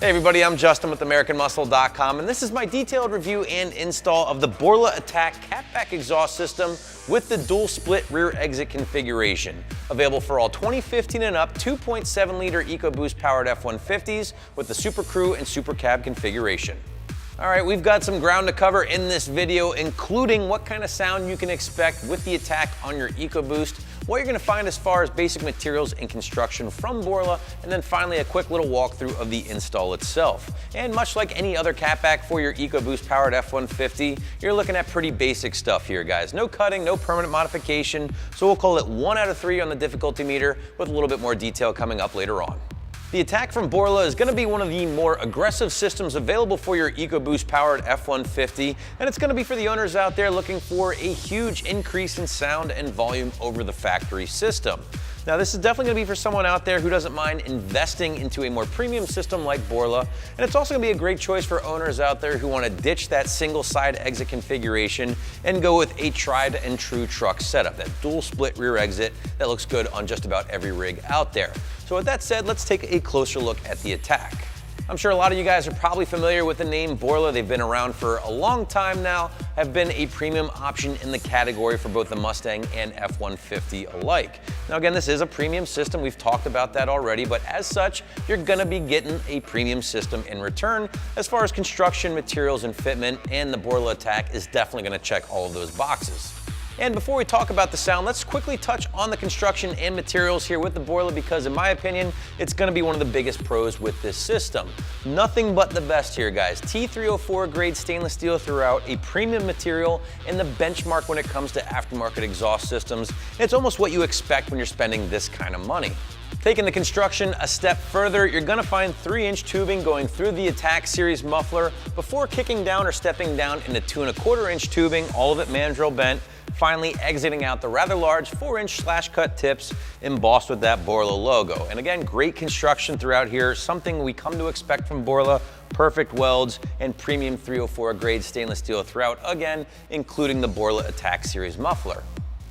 Hey everybody, I'm Justin with AmericanMuscle.com, and this is my detailed review and install of the Borla ATAK catback exhaust system with the dual split rear exit configuration. Available for all 2015 and up 2.7 liter EcoBoost powered F-150s with the Super Crew and Super Cab configuration. All right, we've got some ground to cover in this video, including what kind of sound you can expect with the ATAK on your EcoBoost, what you're gonna find as far as basic materials and construction from Borla, and then finally a quick little walkthrough of the install itself. And much like any other catback for your EcoBoost powered F-150, you're looking at pretty basic stuff here, guys. No cutting, no permanent modification, so we'll call it 1 out of 3 on the difficulty meter with a little bit more detail coming up later on. The ATAK from Borla is going to be one of the more aggressive systems available for your EcoBoost powered F-150, and it's going to be for the owners out there looking for a huge increase in sound and volume over the factory system. Now this is definitely going to be for someone out there who doesn't mind investing into a more premium system like Borla, and it's also going to be a great choice for owners out there who want to ditch that single side exit configuration and go with a tried and true truck setup, that dual split rear exit that looks good on just about every rig out there. So with that said, let's take a closer look at the ATAK. I'm sure a lot of you guys are probably familiar with the name Borla. They've been around for a long time now, have been a premium option in the category for both the Mustang and F-150 alike. Now again, this is a premium system. We've talked about that already, but as such, you're gonna be getting a premium system in return as far as construction, materials, and fitment, and the Borla ATAK is definitely gonna check all of those boxes. And before we talk about the sound, let's quickly touch on the construction and materials here with the Borla, because in my opinion, it's gonna be one of the biggest pros with this system. Nothing but the best here, guys. T304 grade stainless steel throughout, a premium material and the benchmark when it comes to aftermarket exhaust systems. It's almost what you expect when you're spending this kind of money. Taking the construction a step further, you're gonna find 3-inch tubing going through the ATAK series muffler before kicking down or stepping down into 2.25-inch tubing, all of it mandrel bent, finally exiting out the rather large 4-inch slash cut tips embossed with that Borla logo. And again, great construction throughout here, something we come to expect from Borla. Perfect welds and premium 304 grade stainless steel throughout, again, including the Borla ATAK series muffler.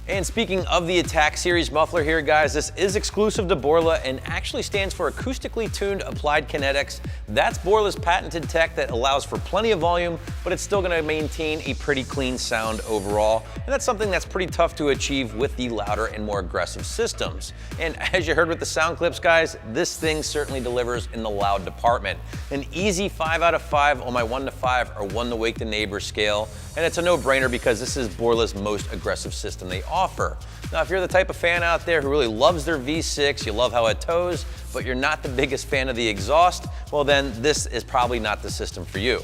And speaking of the ATAK series muffler here, guys, this is exclusive to Borla and actually stands for Acoustically-Tuned Applied Kinetics. That's Borla's patented tech that allows for plenty of volume, but it's still gonna maintain a pretty clean sound overall. And that's something that's pretty tough to achieve with the louder and more aggressive systems. And as you heard with the sound clips, guys, this thing certainly delivers in the loud department. An easy 5 out of 5 on my 1 to 5 or 1 to wake the neighbor scale. And it's a no-brainer because this is Borla's most aggressive system they offer. Now, if you're the type of fan out there who really loves their V6, you love how it tows, but you're not the biggest fan of the exhaust, well then this is probably not the system for you.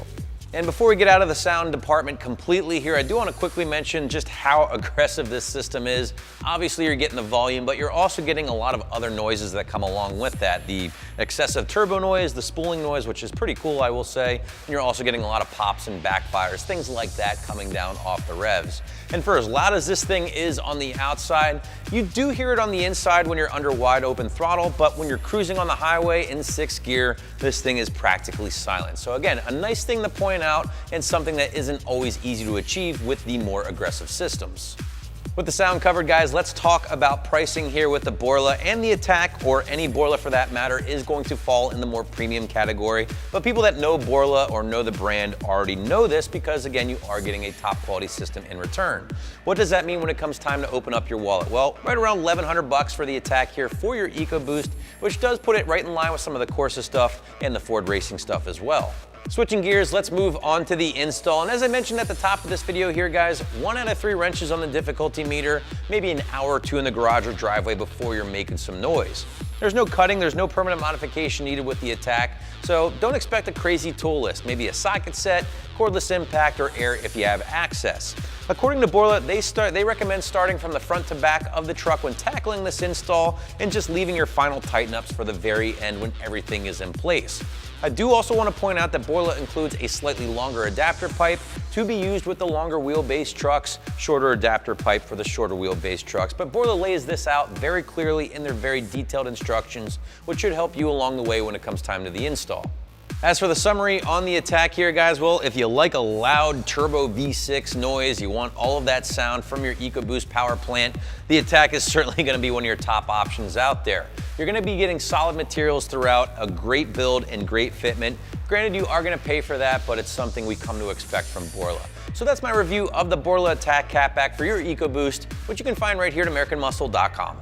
And before we get out of the sound department completely here, I do want to quickly mention just how aggressive this system is. Obviously you're getting the volume, but you're also getting a lot of other noises that come along with that. The excessive turbo noise, the spooling noise, which is pretty cool, I will say. And you're also getting a lot of pops and backfires, things like that coming down off the revs. And for as loud as this thing is on the outside, you do hear it on the inside when you're under wide open throttle, but when you're cruising on the highway in 6th gear, this thing is practically silent. So again, a nice thing to point out and something that isn't always easy to achieve with the more aggressive systems. With the sound covered, guys, let's talk about pricing here with the Borla. And the ATAK, or any Borla for that matter, is going to fall in the more premium category. But people that know Borla or know the brand already know this because, again, you are getting a top quality system in return. What does that mean when it comes time to open up your wallet? Well, right around 1,100 bucks for the ATAK here for your EcoBoost, which does put it right in line with some of the Corsa stuff and the Ford racing stuff as well. Switching gears, let's move on to the install. And as I mentioned at the top of this video here, guys, 1 out of 3 wrenches on the difficulty meter, maybe an hour or 2 in the garage or driveway before you're making some noise. There's no cutting, there's no permanent modification needed with the ATAK, so don't expect a crazy tool list. Maybe a socket set, cordless impact, or air if you have access. According to Borla, they recommend starting from the front to back of the truck when tackling this install and just leaving your final tighten-ups for the very end when everything is in place. I do also want to point out that Borla includes a slightly longer adapter pipe to be used with the longer wheelbase trucks, shorter adapter pipe for the shorter wheelbase trucks. But Borla lays this out very clearly in their very detailed instructions, which should help you along the way when it comes time to the install. As for the summary on the ATAK here, guys, well, if you like a loud turbo V6 noise, you want all of that sound from your EcoBoost power plant, the ATAK is certainly going to be one of your top options out there. You're going to be getting solid materials throughout, a great build and great fitment. Granted, you are going to pay for that, but it's something we come to expect from Borla. So that's my review of the Borla ATAK catback for your EcoBoost, which you can find right here at AmericanMuscle.com.